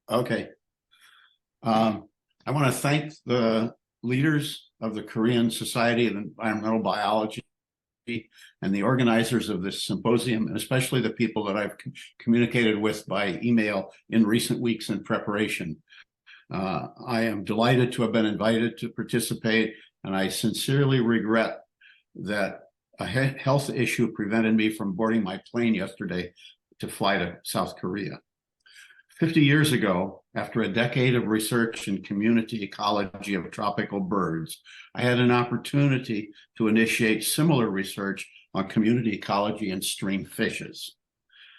Okay. I want to thank the leaders of the Korean Society of Environmental Biology and the organizers of this symposium, and especially the people that I've communicated with by email in recent weeks in preparation. I am delighted to have been invited to participate, and I sincerely regret that a health issue prevented me from boarding my plane yesterday to fly to South Korea. 50 years ago, after a decade of research in community ecology of tropical birds, I had an opportunity to initiate similar research on community ecology and stream fishes.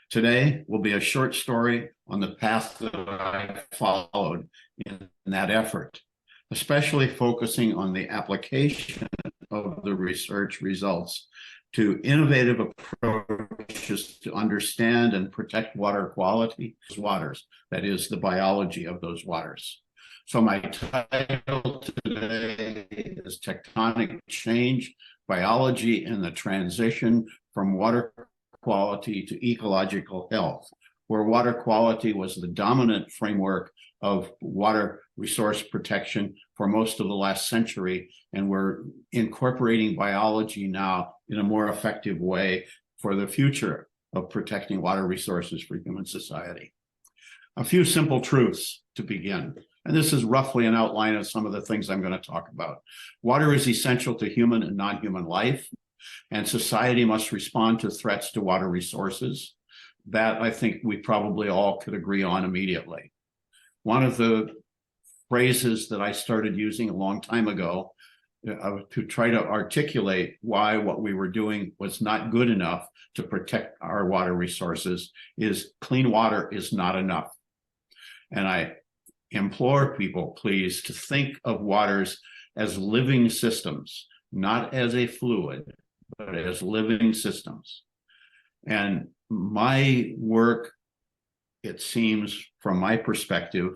Today will be a short story on the path that I followed in that effort, especially focusing on the application of the research results to innovative approaches to understand and protect water quality, waters, that is the biology of those waters. So my title today is Tectonic Change, Biology in the Transition from Water Quality to Ecological Health, where water quality was the dominant framework of water resource protection for most of the last century, and we're incorporating biology now in a more effective way for the future of protecting water resources for human society. A few simple truths to begin, and this is roughly an outline of some of the things I'm going to talk about. Water is essential to human and non-human life, and society must respond to threats to water resources. That I think we probably all could agree on immediately. One of the phrases that I started using a long time ago to try to articulate why what we were doing was not good enough to protect our water resources is clean water is not enough. And I implore people, please, to think of waters as living systems, not as a fluid, but as living systems. And my work, it seems from my perspective,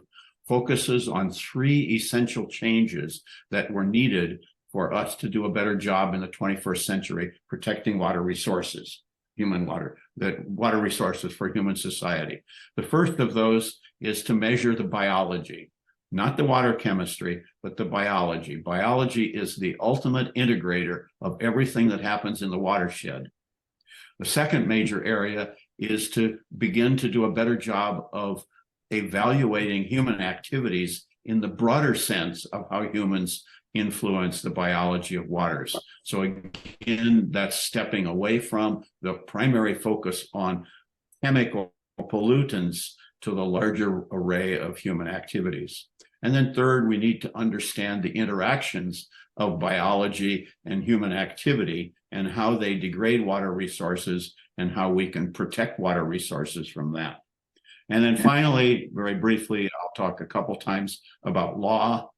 focuses on three essential changes that were needed for us to do a better job in the 21st century protecting water resources, water resources for human society. The first of those is to measure the biology, not the water chemistry, but the biology. Biology is the ultimate integrator of everything that happens in the watershed. The second major area is to begin to do a better job of evaluating human activities in the broader sense of how humans influence the biology of waters. So again, that's stepping away from the primary focus on chemical pollutants to the larger array of human activities. And then third, we need to understand the interactions of biology and human activity and how they degrade water resources and how we can protect water resources from that. And then finally, very briefly, I'll talk a couple times about law,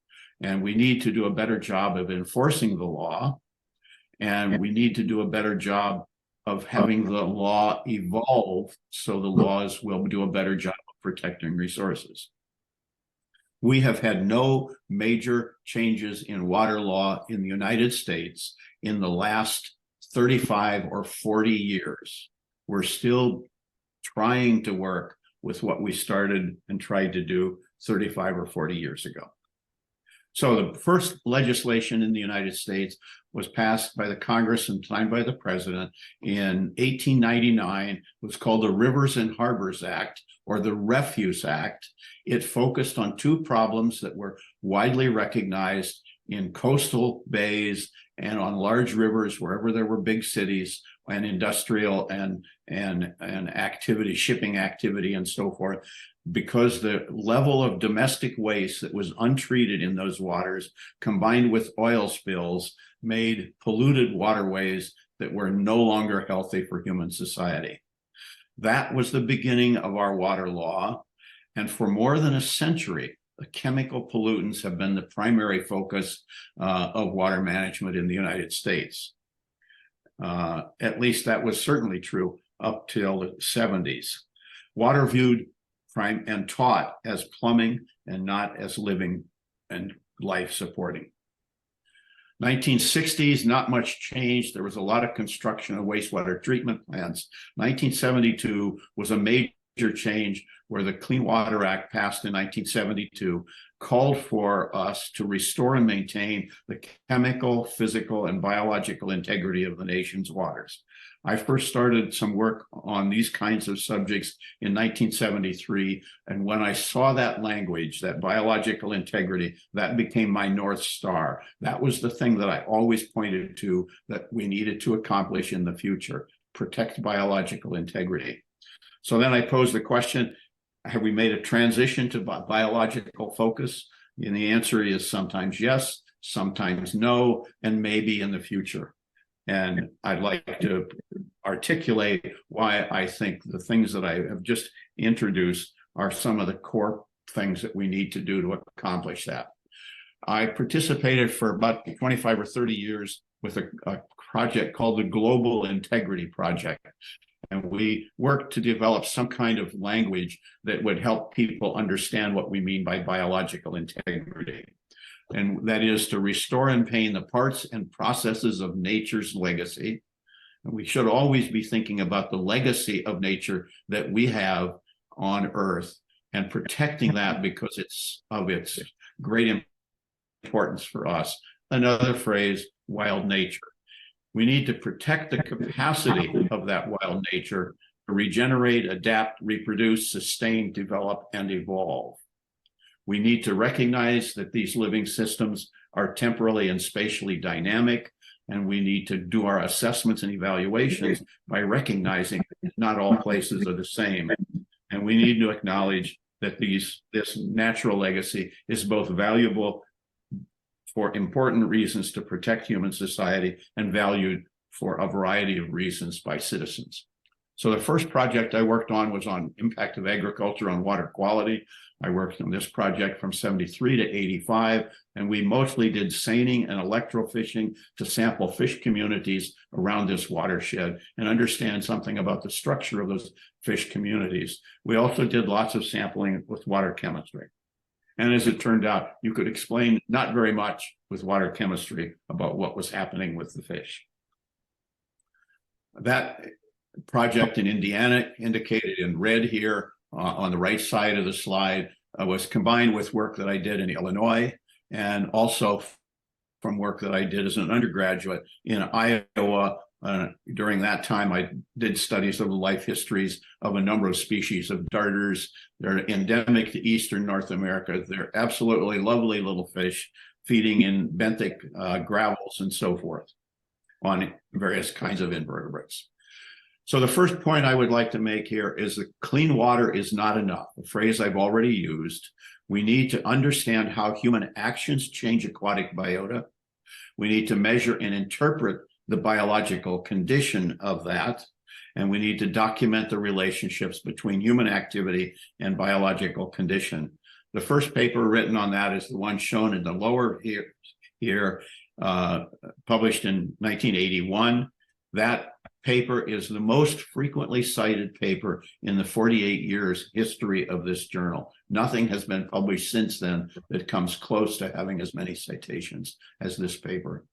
and we need to do a better job of enforcing the law, and we need to do a better job of having the law evolve so the laws will do a better job of protecting resources. We have had no major changes in water law in the United States in the last 35 or 40 years. We're still trying to work with what we started and tried to do 35 or 40 years ago. So the first legislation in the United States was passed by the Congress and signed by the President in 1899. It was called the Rivers and Harbors Act, or the Refuse Act. It focused on two problems that were widely recognized in coastal bays and on large rivers, wherever there were big cities and industrial and activity, shipping activity and so forth, because the level of domestic waste that was untreated in those waters combined with oil spills made polluted waterways that were no longer healthy for human society. That was the beginning of our water law. And for more than a century, the chemical pollutants have been the primary focus of water management in the United States. At least that was certainly true up till the 70s. Water viewed and taught as plumbing and not as living and life supporting. 1960s, not much change. There was a lot of construction of wastewater treatment plants. 1972 was a major change where the Clean Water Act passed in 1972 called for us to restore and maintain the chemical, physical, and biological integrity of the nation's waters. I first started some work on these kinds of subjects in 1973, and when I saw that language, that biological integrity, that became my North Star. That was the thing that I always pointed to that we needed to accomplish in the future: protect biological integrity. So then I posed the question, have we made a transition to biological focus? And the answer is sometimes yes, sometimes no, and maybe in the future. And I'd like to articulate why I think the things that I have just introduced are some of the core things that we need to do to accomplish that. I participated for about 25 or 30 years with a project called the Global Integrity Project. And we worked to develop some kind of language that would help people understand what we mean by biological integrity. And that is to restore and maintain the parts and processes of nature's legacy. And we should always be thinking about the legacy of nature that we have on Earth and protecting that because it's of its great importance for us. Another phrase, wild nature. We need to protect the capacity of that wild nature to regenerate, adapt, reproduce, sustain, develop, and evolve. We need to recognize that these living systems are temporally and spatially dynamic, and we need to do our assessments and evaluations by recognizing that not all places are the same. And we need to acknowledge that this natural legacy is both valuable for important reasons to protect human society and valued for a variety of reasons by citizens. So the first project I worked on was on impact of agriculture on water quality. I worked on this project from 73 to 85, and we mostly did seining and electrofishing to sample fish communities around this watershed and understand something about the structure of those fish communities. We also did lots of sampling with water chemistry. And as it turned out, you could explain not very much with water chemistry about what was happening with the fish. That project in Indiana, indicated in red here on the right side of the slide, was combined with work that I did in Illinois and also from work that I did as an undergraduate in Iowa. During that time, I did studies of the life histories of a number of species of darters. They're endemic to Eastern North America. They're absolutely lovely little fish feeding in benthic gravels and so forth on various kinds of invertebrates. So the first point I would like to make here is that clean water is not enough, a phrase I've already used. We need to understand how human actions change aquatic biota. We need to measure and interpret the biological condition of that, and we need to document the relationships between human activity and biological condition. The first paper written on that is the one shown in the lower here, published in 1981. That paper is the most frequently cited paper in the 48 years history of this journal. Nothing has been published since then that comes close to having as many citations as this paper.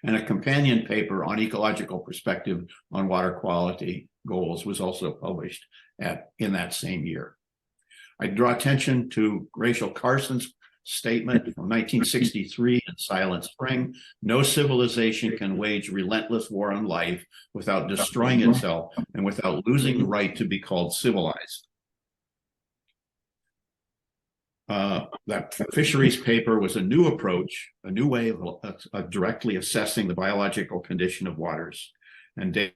And a companion paper on ecological perspective on water quality goals was also published in that same year. I draw attention to Rachel Carson's statement from 1963 in Silent Spring: no civilization can wage relentless war on life without destroying itself and without losing the right to be called civilized. That fisheries paper was a new approach, a new way of directly assessing the biological condition of waters. And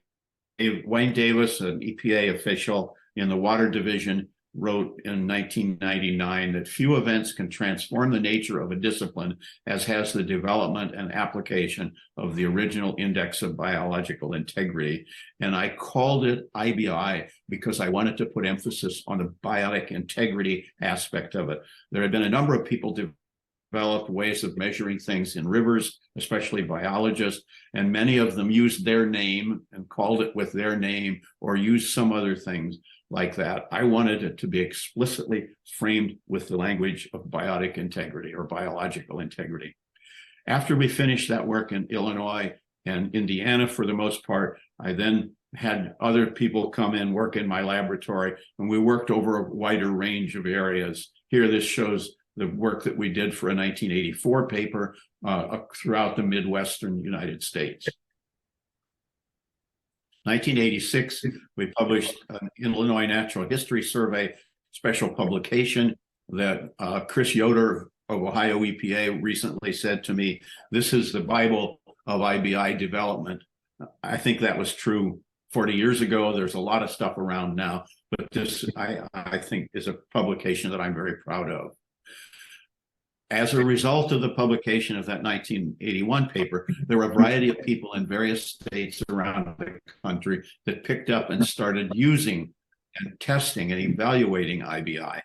Wayne Davis, an EPA official in the Water Division, wrote in 1999 that few events can transform the nature of a discipline as has the development and application of the original Index of Biological Integrity. And I called it IBI because I wanted to put emphasis on the biotic integrity aspect of it. There have been a number of people developed ways of measuring things in rivers, especially biologists, and many of them used their name and called it with their name or used some other things like that. I wanted it to be explicitly framed with the language of biotic integrity or biological integrity. After we finished that work in Illinois and Indiana, for the most part, I then had other people come in, work in my laboratory, and we worked over a wider range of areas. Here, this shows the work that we did for a 1984 paper throughout the Midwestern United States. 1986, we published an Illinois Natural History Survey special publication that Chris Yoder of Ohio EPA recently said to me, "This is the Bible of IBI development." I think that was true 40 years ago. There's a lot of stuff around now, but this, I think, is a publication that I'm very proud of. As a result of the publication of that 1981 paper, there were a variety of people in various states around the country that picked up and started using and testing and evaluating IBI.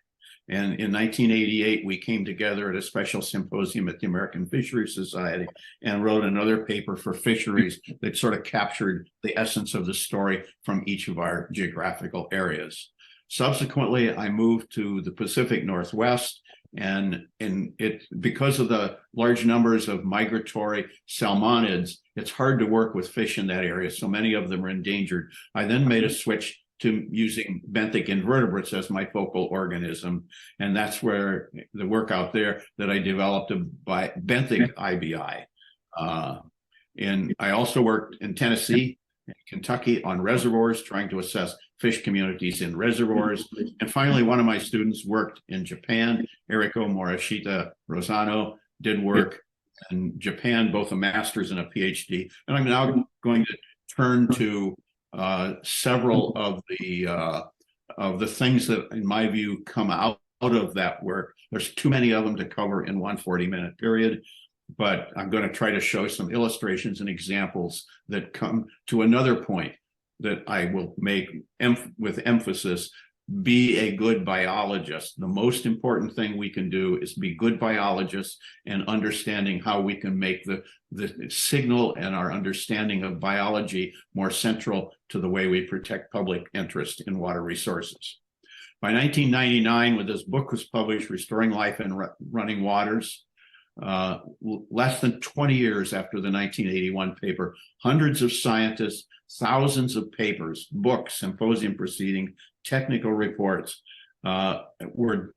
And in 1988, we came together at a special symposium at the American Fisheries Society and wrote another paper for fisheries that sort of captured the essence of the story from each of our geographical areas. Subsequently, I moved to the Pacific Northwest, and because of the large numbers of migratory salmonids, it's hard to work with fish in that area. So many of them are endangered. I then made a switch to using benthic invertebrates as my focal organism. And that's where the work out there that I developed by benthic IBI. And I also worked in Tennessee and Kentucky on reservoirs, trying to assess fish communities in reservoirs. And finally, one of my students worked in Japan. Eriko Morishita Rosano did work in Japan, both a master's and a PhD. And I'm now going to turn to several of the things that, in my view, come out of that work. There's too many of them to cover in one 40-minute period, but I'm going to try to show some illustrations and examples that come to another point that I will make with emphasis: be a good biologist. The most important thing we can do is be good biologists and understanding how we can make the signal and our understanding of biology more central to the way we protect public interest in water resources. By 1999, when this book was published, Restoring Life in Running Waters, less than 20 years after the 1981 paper, hundreds of scientists, thousands of papers, books, symposium proceedings, technical reports were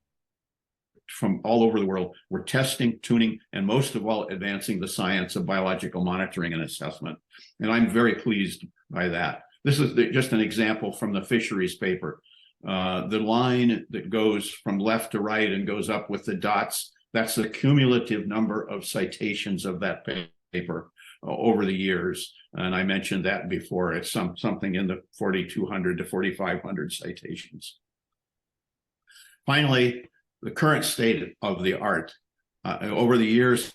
from all over the world. We're testing, tuning, and most of all, advancing the science of biological monitoring and assessment. And I'm very pleased by that. This is just an example from the fisheries paper. The line that goes from left to right and goes up with the dots, that's the cumulative number of citations of that paper over the years. And I mentioned that before. It's something in the 4,200 to 4,500 citations. Finally, the current state of the art. Over the years,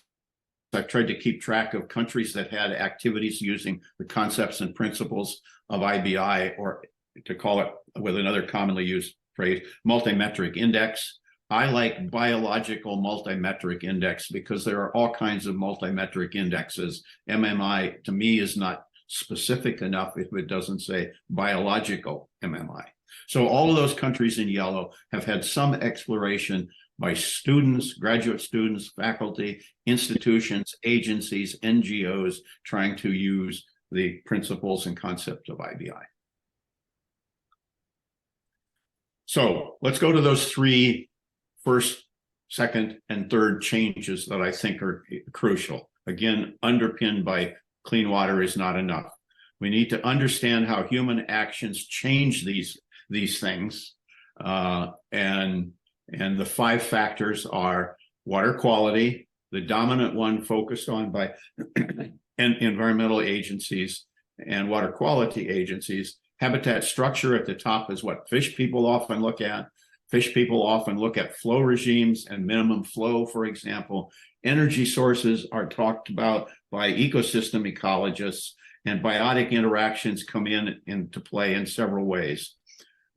I've tried to keep track of countries that had activities using the concepts and principles of IBI, or to call it with another commonly used phrase, multimetric index. I like biological multimetric index because there are all kinds of multimetric indexes. MMI, to me, is not specific enough if it doesn't say biological MMI. So all of those countries in yellow have had some exploration by students, graduate students, faculty, institutions, agencies, NGOs, trying to use the principles and concept of IBI. So let's go to those three first, second, and third changes that I think are crucial. Again, underpinned by clean water is not enough. We need to understand how human actions change these things. And the five factors are water quality, the dominant one focused on by environmental agencies and water quality agencies. Habitat structure at the top is what fish people often look at. Fish people often look at flow regimes and minimum flow, for example. Energy sources are talked about by ecosystem ecologists, and biotic interactions come into play in several ways.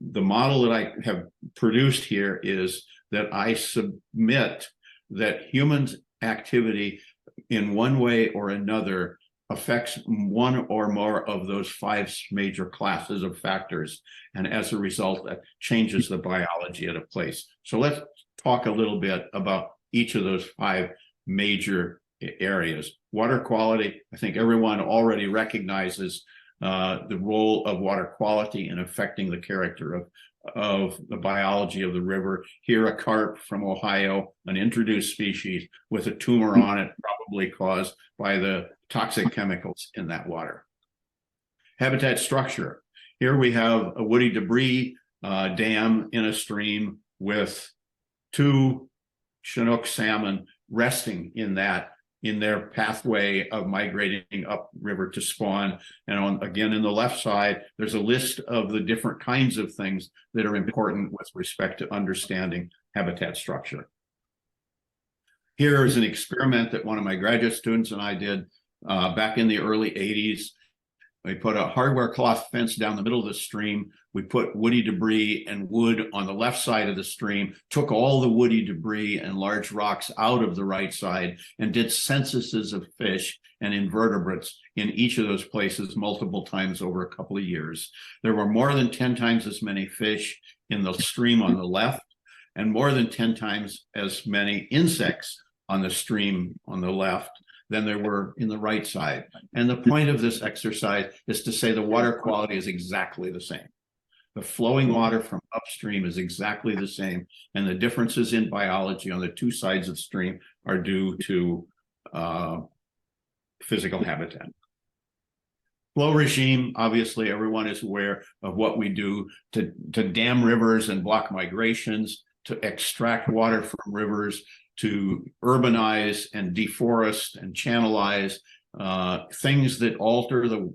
The model that I have produced here is that I submit that human activity in one way or another affects one or more of those five major classes of factors. And as a result, that changes the biology at a place. So let's talk a little bit about each of those five major areas. Water quality, I think everyone already recognizes the role of water quality in affecting the character of the biology of the river. Here, a carp from Ohio, an introduced species with a tumor on it, probably caused by the toxic chemicals in that water. Habitat structure. Here we have a woody debris dam in a stream with 2 Chinook salmon resting in their pathway of migrating upriver to spawn. And again, in the left side, there's a list of the different kinds of things that are important with respect to understanding habitat structure. Here is an experiment that one of my graduate students and I did back in the early 80s. We put a hardware cloth fence down the middle of the stream. We put woody debris and wood on the left side of the stream, took all the woody debris and large rocks out of the right side, and did censuses of fish and invertebrates in each of those places multiple times over a couple of years. There were more than 10 times as many fish in the stream on the left, and more than 10 times as many insects on the stream on the left than there were in the right side. And the point of this exercise is to say the water quality is exactly the same. The flowing water from upstream is exactly the same, and the differences in biology on the 2 sides of the stream are due to physical habitat. Flow regime, obviously everyone is aware of what we do to dam rivers and block migrations, to extract water from rivers, to urbanize and deforest and channelize, things that alter the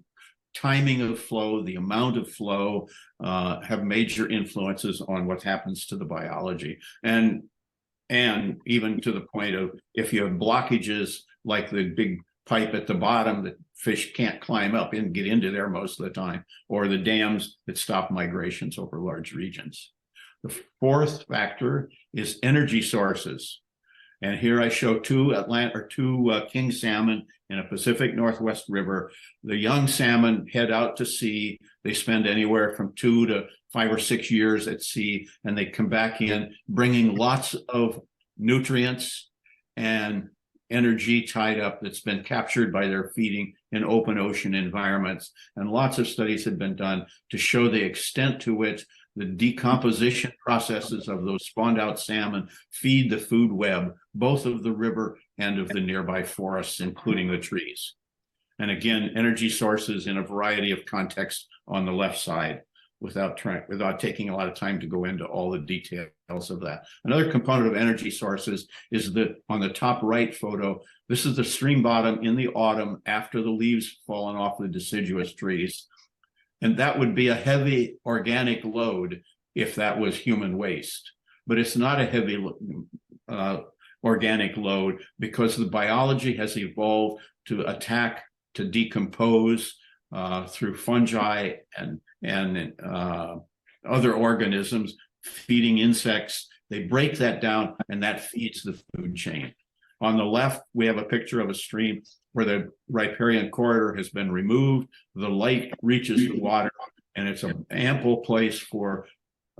timing of flow, the amount of flow, have major influences on what happens to the biology. And even to the point of, if you have blockages like the big pipe at the bottom that fish can't climb up and get into there most of the time, or the dams that stop migrations over large regions. The 4th factor is energy sources. And here I show 2 king salmon in a Pacific Northwest river. The young salmon head out to sea. They spend anywhere from 2 to 5 or 6 years at sea, and they come back in bringing lots of nutrients and energy tied up that's been captured by their feeding in open ocean environments. And lots of studies have been done to show the extent to which the decomposition processes of those spawned out salmon feed the food web, both of the river and of the nearby forests, including the trees. And again, energy sources in a variety of contexts on the left side, without taking a lot of time to go into all the details of that. Another component of energy sources is on the top right photo, this is the stream bottom in the autumn after the leaves fallen off the deciduous trees. And that would be a heavy organic load if that was human waste. But it's not a heavy organic load, because the biology has evolved to attack, to decompose through fungi and other organisms, feeding insects. They break that down, and that feeds the food chain. On the left, we have a picture of a stream where the riparian corridor has been removed. The light reaches the water, and it's an ample place for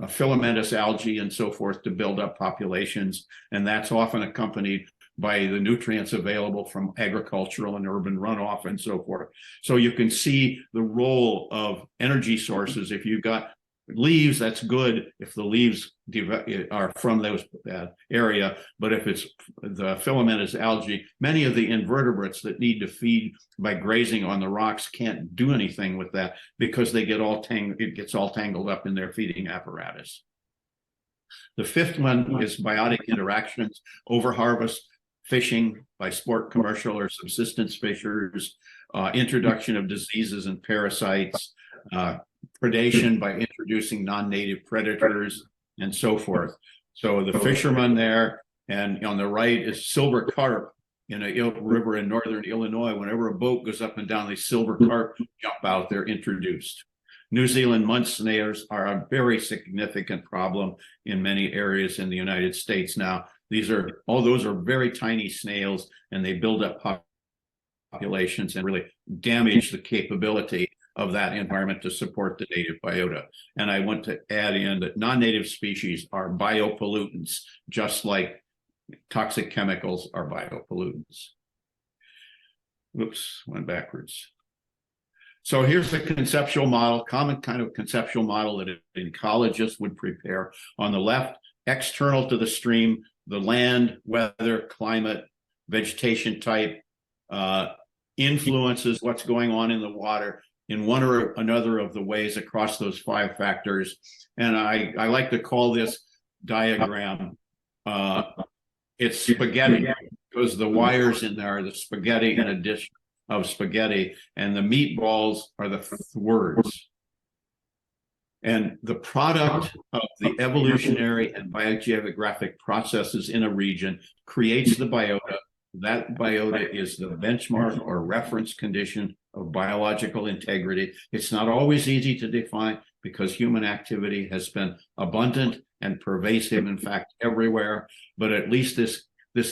filamentous algae and so forth to build up populations. And that's often accompanied by the nutrients available from agricultural and urban runoff and so forth. So you can see the role of energy sources. If you've got leaves, that's good if the leaves are from those area, but if it's the filamentous algae, many of the invertebrates that need to feed by grazing on the rocks can't do anything with that, because they get it gets all tangled up in their feeding apparatus. The 5th one is biotic interactions, overharvest, fishing by sport, commercial, or subsistence fishers, introduction of diseases and parasites, predation by introducing non-native predators, and so forth. So the fishermen there, and on the right is silver carp in a river in northern Illinois. Whenever a boat goes up and down, these silver carp jump out, they're introduced. New Zealand mud snails are a very significant problem in many areas in the United States now. Those are very tiny snails, and they build up populations and really damage the capability of that environment to support the native biota. And I want to add in that non-native species are biopollutants, just like toxic chemicals are biopollutants. Whoops, went backwards. So here's the conceptual model, common kind of conceptual model that an ecologist would prepare. On the left, external to the stream, the land, weather, climate, vegetation type, influences what's going on in the water in one or another of the ways across those 5 factors. And I like to call this diagram, it's spaghetti, because the wires in there are the spaghetti in a dish of spaghetti, and the meatballs are the words. And the product of the evolutionary and biogeographic processes in a region creates the biota. That biota is the benchmark or reference condition of biological integrity. It's not always easy to define because human activity has been abundant and pervasive, in fact, everywhere. But at least this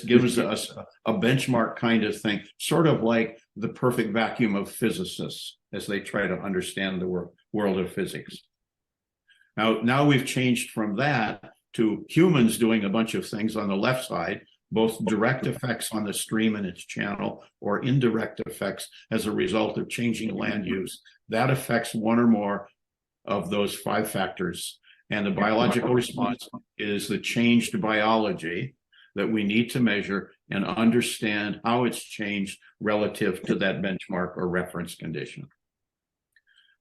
gives us a benchmark kind of thing, sort of like the perfect vacuum of physicists as they try to understand the world of physics. Now we've changed from that to humans doing a bunch of things on the left side, both direct effects on the stream and its channel, or indirect effects as a result of changing land use. That affects one or more of those 5 factors. And the biological response is the changed biology that we need to measure and understand how it's changed relative to that benchmark or reference condition.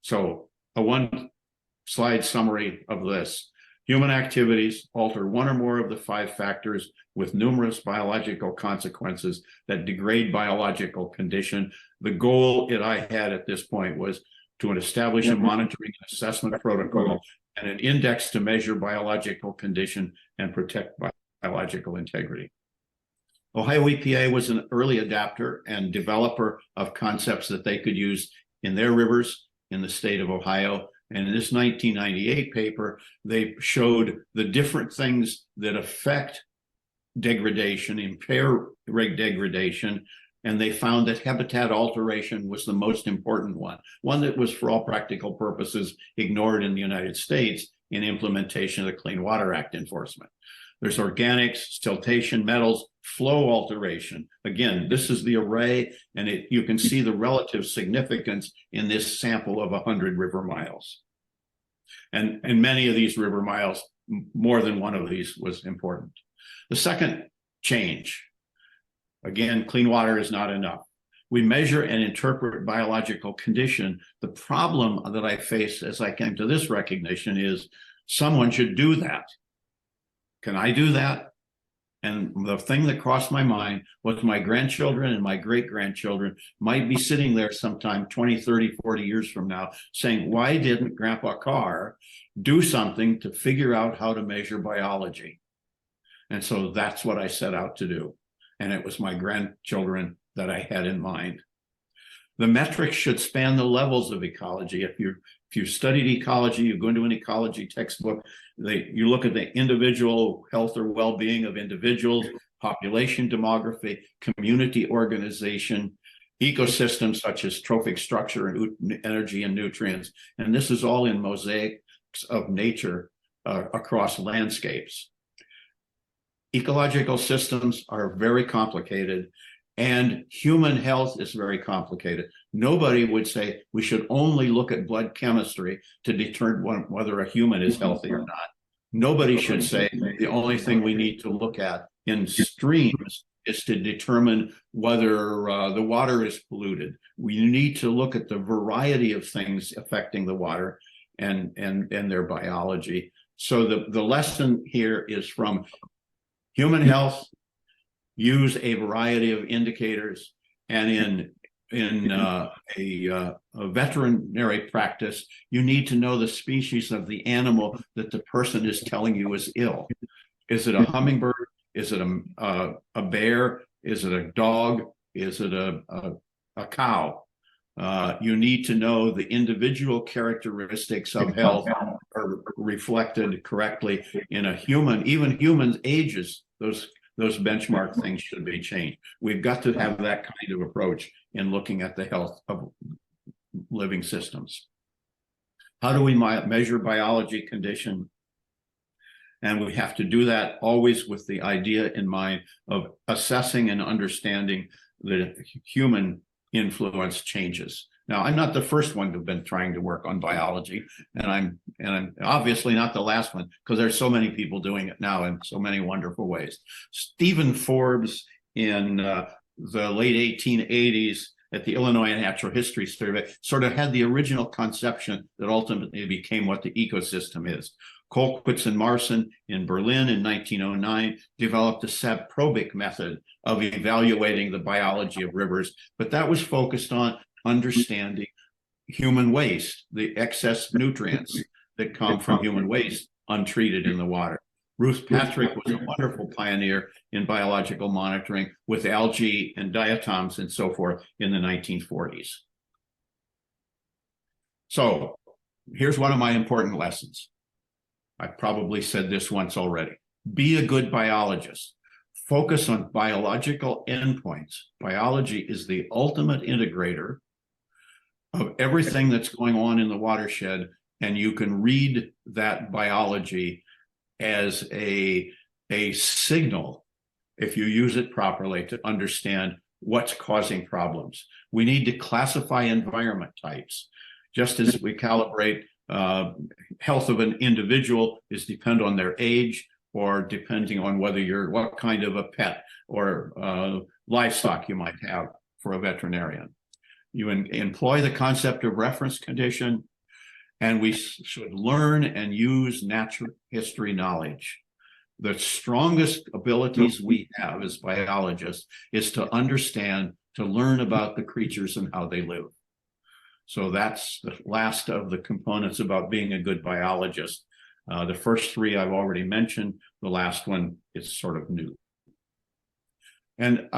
So a 1-slide summary of this. Human activities alter one or more of the 5 factors with numerous biological consequences that degrade biological condition. The goal that I had at this point was to establish a monitoring and assessment protocol and an index to measure biological condition and protect biological integrity. Ohio EPA was an early adapter and developer of concepts that they could use in their rivers in the state of Ohio. And in this 1998 paper, they showed the different things that affect degradation, impair degradation, and they found that habitat alteration was the most important one that was, for all practical purposes, ignored in the United States in implementation of the Clean Water Act enforcement. There's organics, siltation, metals, flow alteration. Again, this is the array, and you can see the relative significance in this sample of 100 river miles. And many of these river miles, more than one of these was important. The second change, again, clean water is not enough. We measure and interpret biological condition. The problem that I face as I came to this recognition is someone should do that. Can I do that? And the thing that crossed my mind was my grandchildren and my great-grandchildren might be sitting there sometime 20, 30, 40 years from now saying, why didn't Grandpa Karr do something to figure out how to measure biology? And so that's what I set out to do. And it was my grandchildren that I had in mind. The metrics should span the levels of ecology. If you studied ecology, you go into an ecology textbook, you look at the individual health or well-being of individuals, population demography, community organization, ecosystems such as trophic structure and energy and nutrients. And this is all in mosaics of nature across landscapes. Ecological systems are very complicated, and human health is very complicated. Nobody would say we should only look at blood chemistry to determine whether a human is healthy or not. Nobody should say the only thing we need to look at in streams is to determine whether the water is polluted. We need to look at the variety of things affecting the water and their biology. So the lesson here is from human health, use a variety of indicators, and in a veterinary practice, you need to know the species of the animal that the person is telling you is ill. Is it a hummingbird? Is it a bear? Is it a dog? Is it a cow? You need to know the individual characteristics of health are reflected correctly in a human. Even humans' ages, those benchmark things should be changed. We've got to have that kind of approach in looking at the health of living systems. How do we measure biology condition? And we have to do that always with the idea in mind of assessing and understanding that human influence changes. Now, I'm not the first one who've been trying to work on biology, and I'm obviously not the last one, because there's so many people doing it now in so many wonderful ways. Stephen Forbes in the late 1880s at the Illinois Natural History Survey sort of had the original conception that ultimately became what the ecosystem is. Kolkwitz and Marson in Berlin in 1909 developed the saprobic method of evaluating the biology of rivers, but that was focused on understanding human waste, the excess nutrients that come from human waste untreated in the water. Ruth Patrick was a wonderful pioneer in biological monitoring with algae and diatoms and so forth in the 1940s. So here's one of my important lessons. I probably said this once already. Be a good biologist. Focus on biological endpoints. Biology is the ultimate integrator of everything that's going on in the watershed, and you can read that biology as a signal, if you use it properly, to understand what's causing problems. We need to classify environment types. Just as we calibrate health of an individual is depend on their age, or depending on whether what kind of a pet or livestock you might have for a veterinarian. You employ the concept of reference condition, and we should learn and use natural history knowledge. The strongest abilities we have as biologists is to understand, to learn about the creatures and how they live. So that's the last of the components about being a good biologist. The first three I've already mentioned. The last one is sort of new. And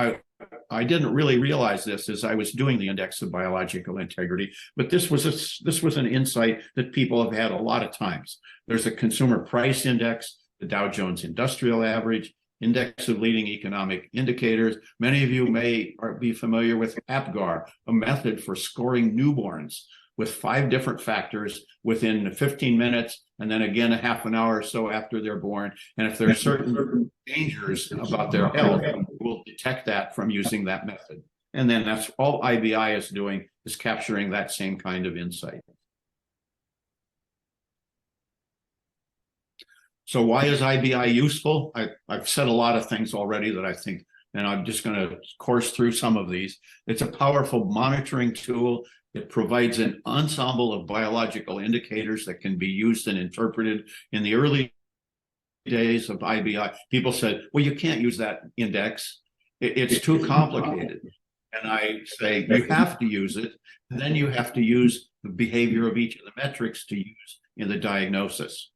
I didn't really realize this as I was doing the Index of Biological Integrity, but this was an insight that people have had a lot of times. There's a consumer price index, the Dow Jones Industrial Average, Index of Leading Economic Indicators. Many of you may be familiar with APGAR, a method for scoring newborns with 5 different factors within 15 minutes, and then again a half an hour or so after they're born. And if there are certain dangers about their health, we'll detect that from using that method. And then that's all IBI is doing, is capturing that same kind of insight. So why is IBI useful? I've said a lot of things already that I think, and I'm just going to course through some of these. It's a powerful monitoring tool. It provides an ensemble of biological indicators that can be used and interpreted. In the early days of IBI, people said, well, you can't use that index. It's too complicated. And I say, you have to use it. And then you have to use the behavior of each of the metrics to use in the diagnosis.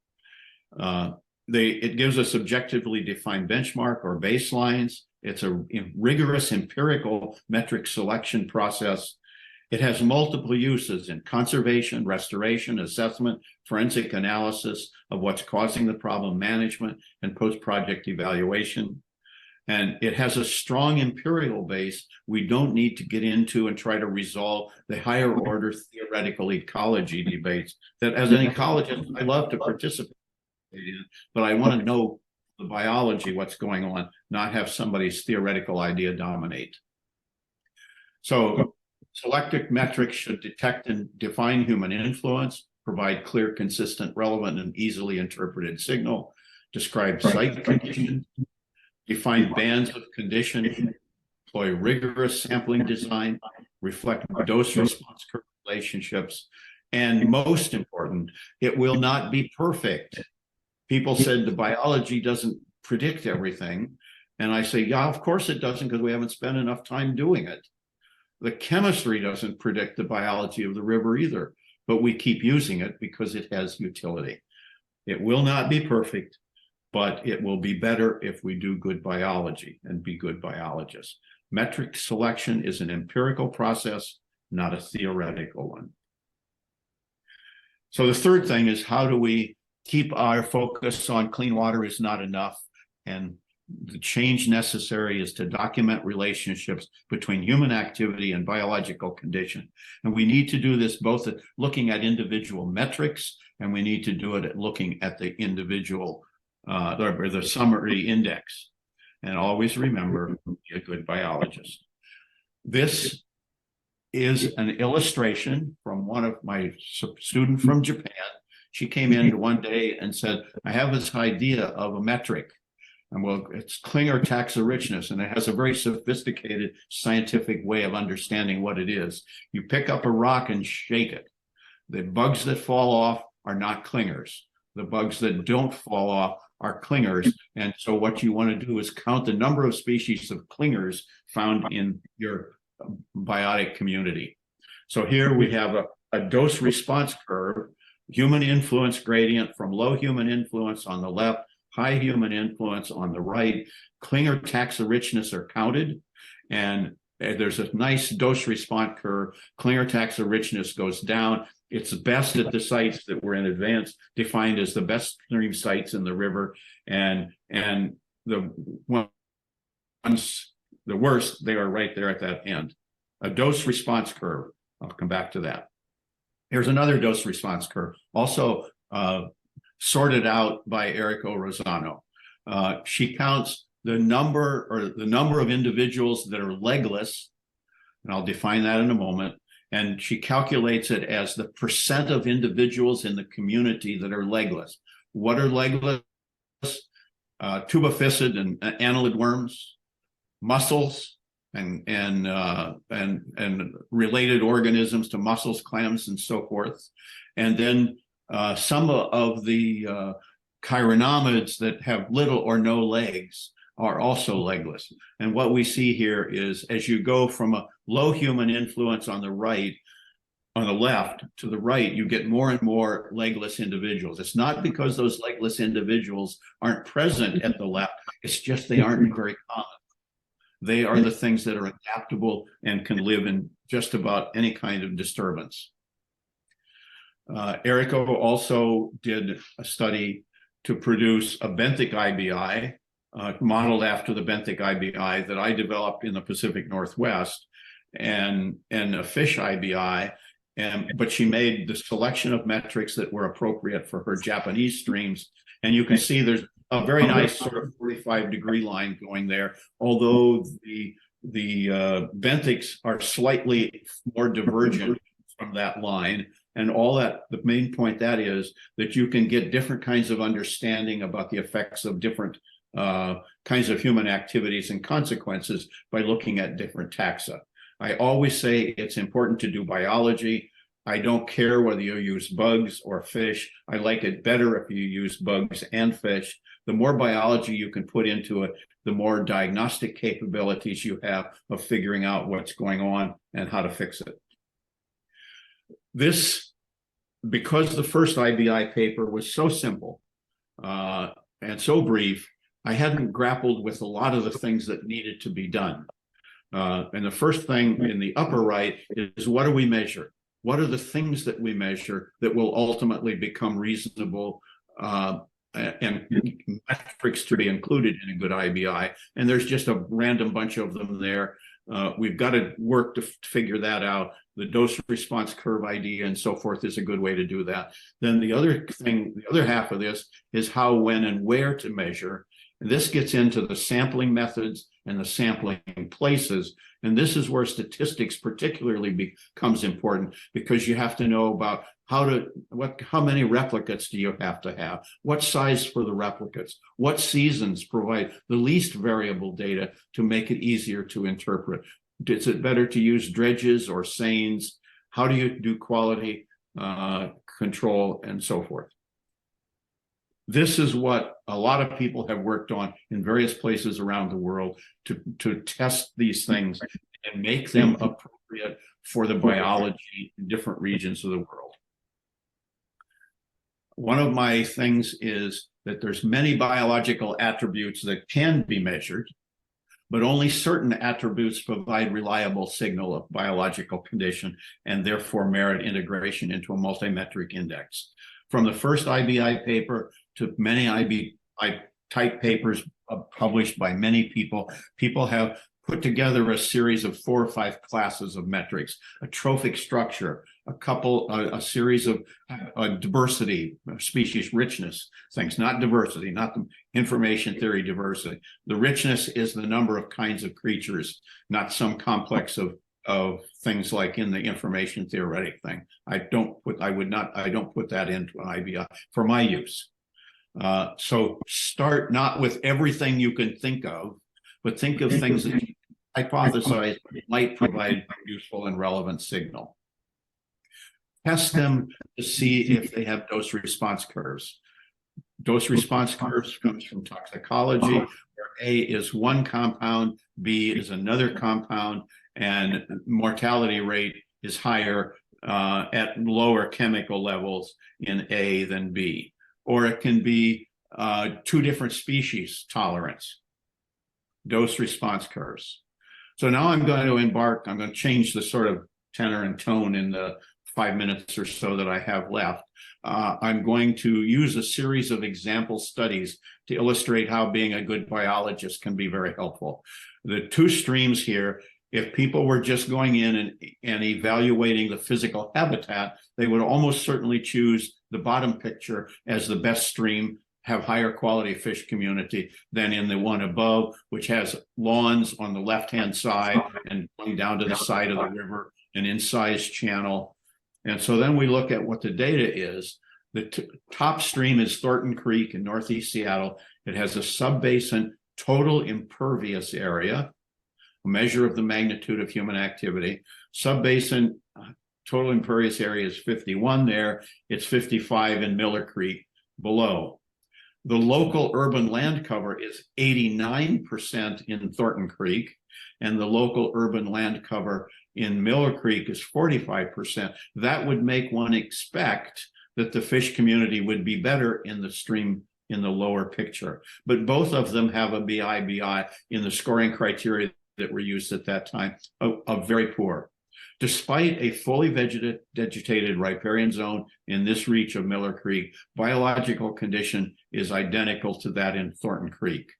It gives us objectively defined benchmark or baselines. It's a rigorous empirical metric selection process. It has multiple uses in conservation, restoration, assessment, forensic analysis of what's causing the problem, management, and post-project evaluation. And it has a strong empirical base. We don't need to get into and try to resolve the higher order theoretical ecology debates that, as an ecologist, I love to participate in, but I want to know the biology, what's going on, not have somebody's theoretical idea dominate. So selective metrics should detect and define human influence, provide clear, consistent, relevant, and easily interpreted signal, describe site conditions, define bands of condition, employ rigorous sampling design, reflect dose-response curve relationships, and most important, it will not be perfect. People said the biology doesn't predict everything. And I say, yeah, of course it doesn't, because we haven't spent enough time doing it. The chemistry doesn't predict the biology of the river either, but we keep using it because it has utility. It will not be perfect, but it will be better if we do good biology and be good biologists. Metric selection is an empirical process, not a theoretical one. So the third thing is, how do we keep our focus on clean water is not enough, and the change necessary is to document relationships between human activity and biological condition. And we need to do this both at looking at individual metrics, and we need to do it at looking at the individual or the summary index. And always remember, be a good biologist. This is an illustration from one of my student from Japan. She came in one day and said, I have this idea of a metric. And well, it's Klinger taxa-richness, and it has a very sophisticated scientific way of understanding what it is. You pick up a rock and shake it. The bugs that fall off are not Klingers. The bugs that don't fall off are Klingers. And so what you want to do is count the number of species of Klingers found in your biotic community. So here we have a dose response curve, human influence gradient from low human influence on the left, high human influence on the right. Klinger taxa-richness are counted, and there's a nice dose response curve. Klinger taxa-richness goes down. It's best at the sites that were in advance defined as the best stream sites in the river, and the ones the worst, they are right there at that end. A dose response curve. I'll come back to that. Here's another dose response curve, also sorted out by Erika Rosano. She counts the number of individuals that are legless, and I'll define that in a moment. And she calculates it as the percent of individuals in the community that are legless. What are legless? Tubificid and annelid worms, mussels, and related organisms to mussels, clams, and so forth. And then some of the chironomids that have little or no legs are also legless. And what we see here is as you go from a low human influence on the right, on the left to the right, you get more and more legless individuals. It's not because those legless individuals aren't present at the left, it's just they aren't very common. They are the things that are adaptable and can live in just about any kind of disturbance. Erika also did a study to produce a benthic IBI, modeled after the benthic IBI that I developed in the Pacific Northwest, and a fish IBI. But she made the selection of metrics that were appropriate for her Japanese streams. And you can see there's a very nice sort of 45-degree line going there, although the benthics are slightly more divergent from that line. And all that, the main point that is that you can get different kinds of understanding about the effects of different kinds of human activities and consequences by looking at different taxa. I always say it's important to do biology. I don't care whether you use bugs or fish. I like it better if you use bugs and fish. The more biology you can put into it, the more diagnostic capabilities you have of figuring out what's going on and how to fix it. This, because the first IBI paper was so simple and so brief, I hadn't grappled with a lot of the things that needed to be done. And the first thing in the upper right is, what do we measure? What are the things that we measure that will ultimately become reasonable and metrics to be included in a good IBI? And there's just a random bunch of them there. We've got to work to figure that out. The dose response curve idea and so forth is a good way to do that. Then the other thing, the other half of this is how, when, and where to measure. And this gets into the sampling methods and the sampling places. And this is where statistics particularly becomes important, because you have to know about how many replicates do you have to have? What size for the replicates? What seasons provide the least variable data to make it easier to interpret? Is it better to use dredges or seines? How do you do quality control and so forth? This is what a lot of people have worked on in various places around the world to test these things and make them appropriate for the biology in different regions of the world. One of my things is that there's many biological attributes that can be measured, but only certain attributes provide reliable signal of biological condition and therefore merit integration into a multimetric index. From the first IBI paper to many IBI type papers published by many people, people have put together a series of 4 or 5 classes of metrics: a trophic structure, a series of diversity, species richness things, not diversity, not the information theory diversity. The richness is the number of kinds of creatures, not some complex of of things like in the information theoretic thing. I don't put that into an IBI for my use. So start not with everything you can think of, but think of things that you hypothesize might provide useful and relevant signal. Test them to see if they have dose response curves. Dose response curves comes from toxicology, where A is one compound, B is another compound, and mortality rate is higher at lower chemical levels in A than B. Or it can be two different species tolerance, dose response curves. So now I'm going to change the sort of tenor and tone in the 5 minutes or so that I have left. I'm going to use a series of example studies to illustrate how being a good biologist can be very helpful. The two streams here, if people were just going in and evaluating the physical habitat, they would almost certainly choose the bottom picture as the best stream, have higher quality fish community than in the one above, which has lawns on the left-hand side and going down to the side of the river, an incised channel. And so then we look at what the data is. The top stream is Thornton Creek in Northeast Seattle. It has a subbasin total impervious area, a measure of the magnitude of human activity. Subbasin total impervious area is 51 there. It's 55 in Miller Creek below. The local urban land cover is 89% in Thornton Creek, and the local urban land cover in Miller Creek is 45%. That would make one expect that the fish community would be better in the stream in the lower picture. But both of them have a BI in the scoring criteria that were used at that time, of very poor. Despite a fully vegetated riparian zone in this reach of Miller Creek, biological condition is identical to that in Thornton Creek.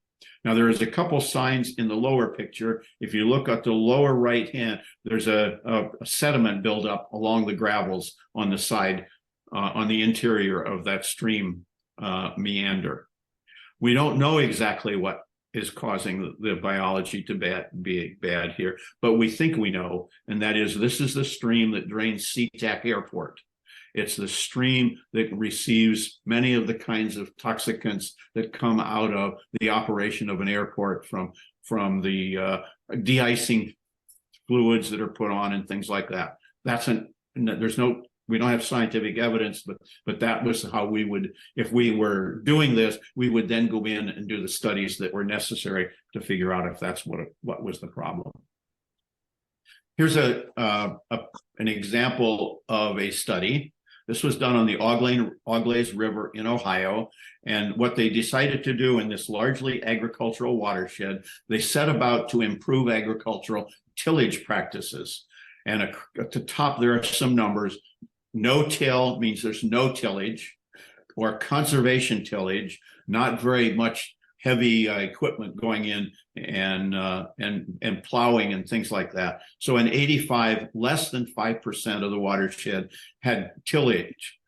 Now, there is a couple signs in the lower picture. If you look at the lower right hand, there's a sediment buildup along the gravels on the side, on the interior of that stream meander. We don't know exactly what is causing the biology to be bad here, but we think we know, and that is this is the stream that drains SeaTac Airport. It's the stream that receives many of the kinds of toxicants that come out of the operation of an airport from the de-icing fluids that are put on and things like that. We don't have scientific evidence, but that was how we would, if we were doing this, we would then go in and do the studies that were necessary to figure out if that's what was the problem. Here's an example of a study. This was done on the Auglaize River in Ohio. And what they decided to do in this largely agricultural watershed, they set about to improve agricultural tillage practices. And at the top, there are some numbers. No-till means there's no tillage, or conservation tillage, not very much heavy equipment going in and plowing and things like that. So in 85, less than 5% of the watershed had tillage.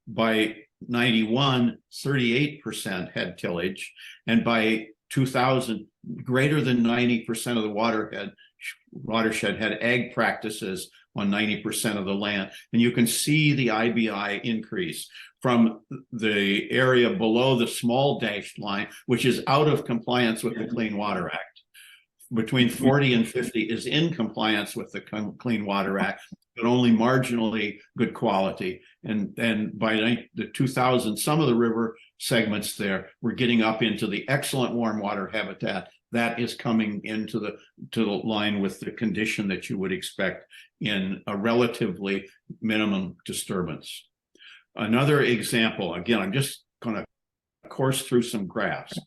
By 91, 38% had tillage. And by 2000, greater than 90% of the watershed had ag practices on 90% of the land. And you can see the IBI increase from the area below the small dashed line, which is out of compliance with the Clean Water Act. Between 40 and 50 is in compliance with the Clean Water Act, but only marginally good quality. And by the 2000, some of the river segments there were getting up into the excellent warm water habitat. That is coming into the line with the condition that you would expect in a relatively minimum disturbance. Another example, again, I'm just going to course through some graphs.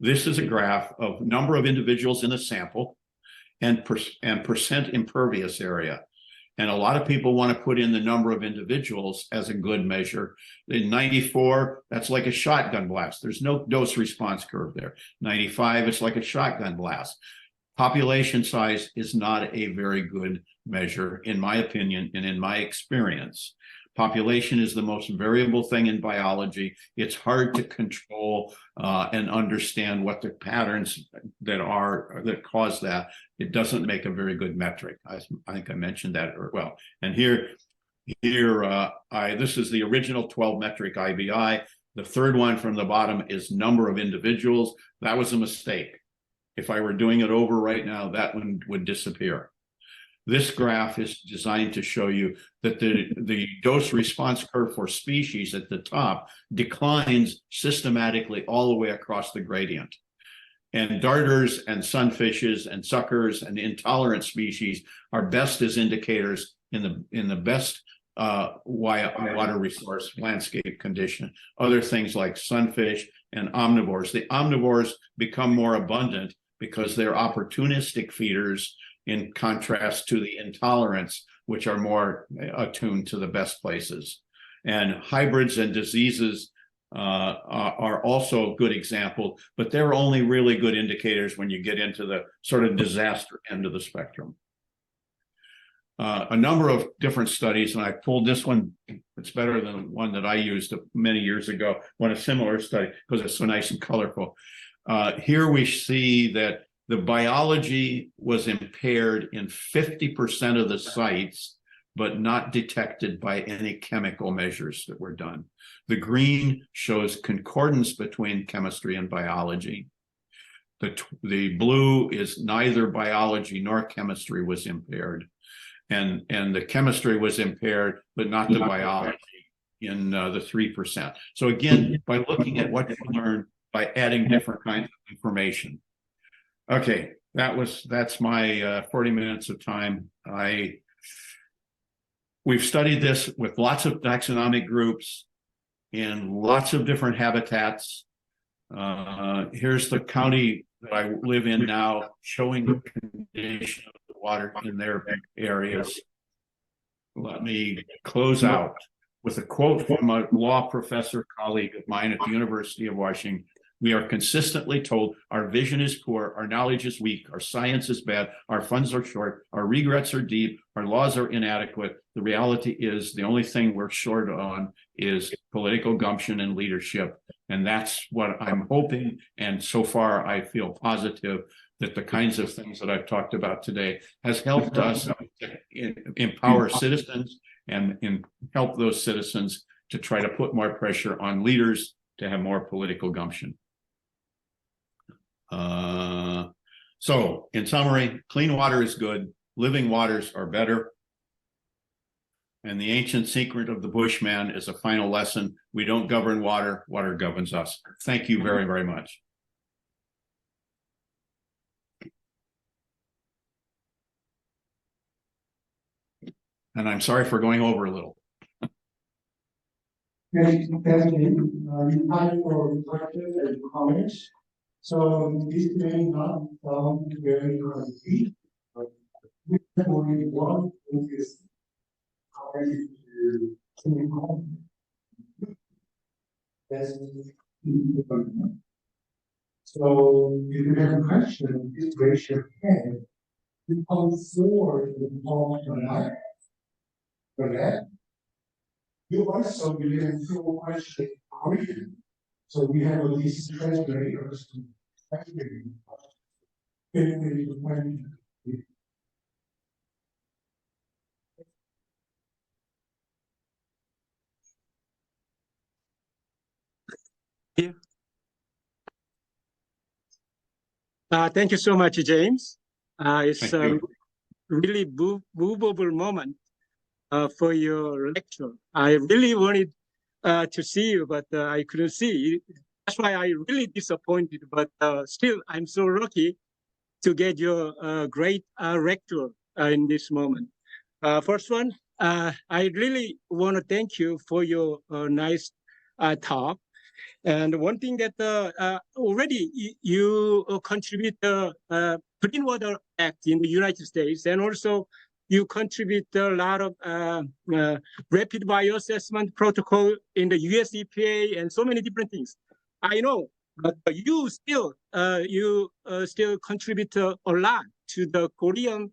This is a graph of number of individuals in the sample and percent impervious area. And a lot of people want to put in the number of individuals as a good measure. In 94, that's like a shotgun blast. There's no dose response curve there. 95, it's like a shotgun blast. Population size is not a very good measure, in my opinion and in my experience. Population is the most variable thing in biology. It's hard to control and understand what the patterns that cause that. It doesn't make a very good metric. I think I mentioned that well. And here, this is the original 12 metric IBI. The third one from the bottom is number of individuals. That was a mistake. If I were doing it over right now, that one would disappear. This graph is designed to show you that the dose response curve for species at the top declines systematically all the way across the gradient. And darters and sunfishes and suckers and intolerant species are best as indicators in the best water resource landscape condition. Other things like sunfish and omnivores. The omnivores become more abundant because they're opportunistic feeders, in contrast to the intolerants, which are more attuned to the best places. And hybrids and diseases are also a good example, but they're only really good indicators when you get into the sort of disaster end of the spectrum. A number of different studies, and I pulled this one. It's better than one that I used many years ago, a similar study, because it's so nice and colorful. Here we see that the biology was impaired in 50% of the sites, but not detected by any chemical measures that were done. The green shows concordance between chemistry and biology. The blue is neither biology nor chemistry was impaired. And the chemistry was impaired, but not the biology in the 3%. So again, by looking at what you learn by adding different kinds of information. Okay, that's my 40 minutes of time. We've studied this with lots of taxonomic groups in lots of different habitats. Here's the county that I live in now, showing the condition of the water in their areas. Let me close out with a quote from a law professor colleague of mine at the University of Washington. We are consistently told our vision is poor, our knowledge is weak, our science is bad, our funds are short, our regrets are deep, our laws are inadequate. The reality is the only thing we're short on is political gumption and leadership. And that's what I'm hoping. And so far, I feel positive that the kinds of things that I've talked about today has helped us empower citizens and help those citizens to try to put more pressure on leaders to have more political gumption. So in summary, clean water is good, living waters are better. And the ancient secret of the Bushman is a final lesson. We don't govern water, water governs us. Thank you very, very much. And I'm sorry for going over a little. Thank you. Time for questions and comments. So this may not sound very complete, but we have only one focus according to so if you have a question, please raise your hand. We call forward the call for that. You also can throw a question question. So we have at least translators to translate the question. Thank you so much, James. It's a really movable moment for your lecture. I really wanted to see you, but I couldn't see you. That's why I'm really disappointed, but still, I'm so lucky to get your great lecture in this moment. First one, I really want to thank you for your nice talk. And one thing that already you contribute the Clean Water Act in the United States, and also you contribute a lot of rapid bioassessment protocol in the US EPA and so many different things. I know, but you still contribute a lot to the Korean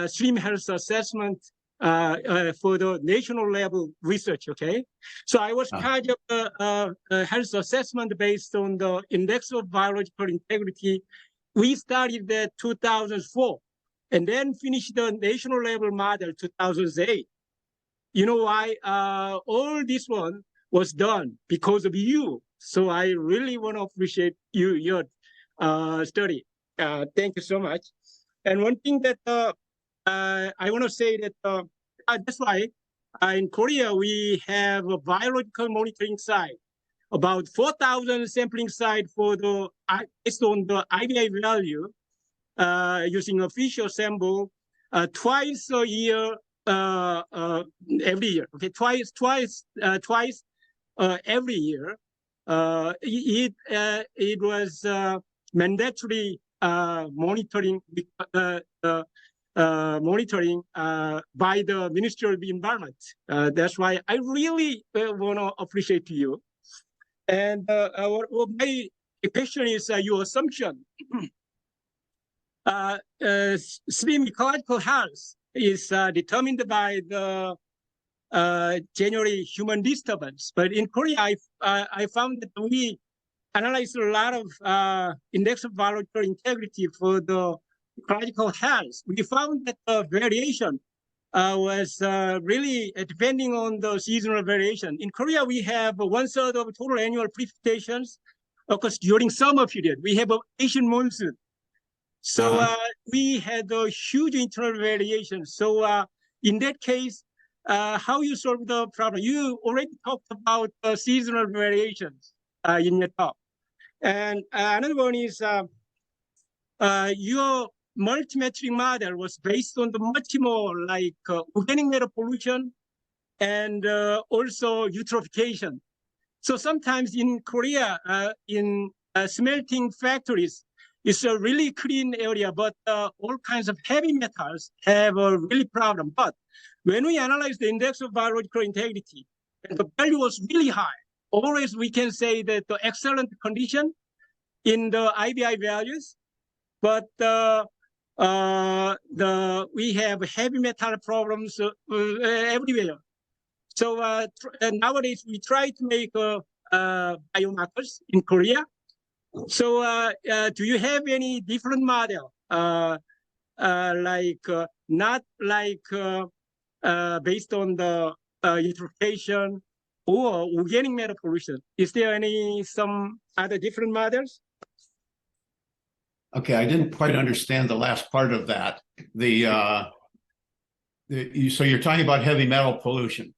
stream health assessment for the national level research. Okay, so I was Ah. part of a health assessment based on the index of biological integrity. We started that 2004, and then finished the national level model 2008. You know why? All this one was done because of you. So I really want to appreciate your study. Thank you so much. And one thing that I want to say that that's why in Korea we have a biological monitoring site, about 4,000 sampling site for the based on the IBI value using official sample twice a year, every year. Okay, twice every year. It was mandatory monitoring monitoring by the Ministry of Environment. That's why I really want to appreciate you. And my question is your assumption. Stream ecological health is determined by the January human disturbance. But in Korea, I found that we analyzed a lot of index of biological integrity for the ecological health. We found that the variation was really depending on the seasonal variation. In Korea, we have 1/3 of total annual precipitations occurs during summer period. We have an Asian monsoon. So we had a huge internal variation. So in that case, how you solve the problem? You already talked about seasonal variations in your talk. And another one is your multimetric model was based on the much more like organic matter pollution and also eutrophication. So sometimes in Korea, in smelting factories, it's a really clean area, but all kinds of heavy metals have a really problem. But when we analyze the index of biological integrity, and the value was really high, always we can say that the excellent condition in the IBI values, but we have heavy metal problems everywhere. So nowadays we try to make biomarkers in Korea. So do you have any different model, like not like based on the eutrophication or organic matter pollution? Is there some other different models? Okay, I didn't quite understand the last part of that. So you're talking about heavy metal pollution.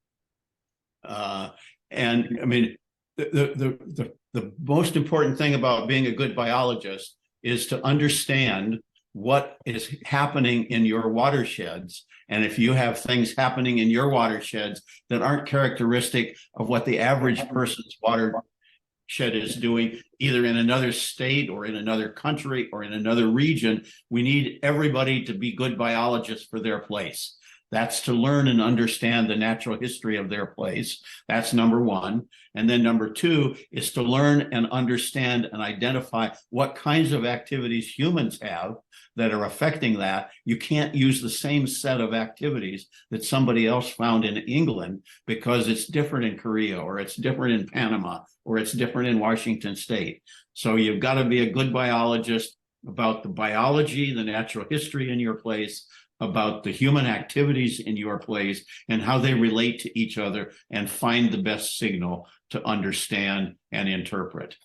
And I mean, the most important thing about being a good biologist is to understand what is happening in your watersheds. And if you have things happening in your watersheds that aren't characteristic of what the average person's watershed is doing, either in another state or in another country or in another region, we need everybody to be good biologists for their place. That's to learn and understand the natural history of their place. That's number one. And then number two is to learn and understand and identify what kinds of activities humans have that are affecting that. You can't use the same set of activities that somebody else found in England because it's different in Korea, or it's different in Panama, or it's different in Washington State. So you've got to be a good biologist about the biology, the natural history in your place, about the human activities in your place and how they relate to each other, and find the best signal to understand and interpret.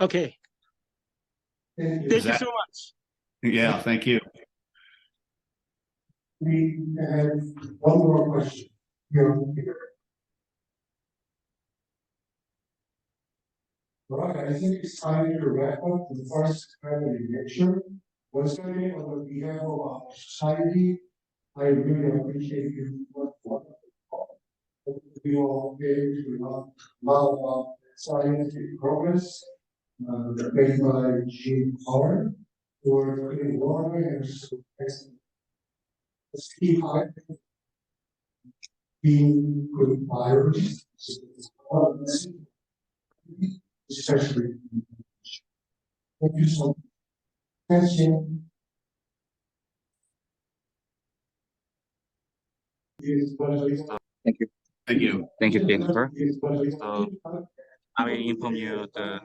Okay. Thank you so much. Yeah, thank you. We have one more question. Here. Right, I think it's time to wrap up the first Plenary lecture. Once again, on behalf of our society, I really appreciate you what we all gave to about scientific progress made by Karr for clean water and key high being good biologists, especially. Thank you so much. Thank you. Thank you. Thank you. Thank you, Jennifer. So I will inform you the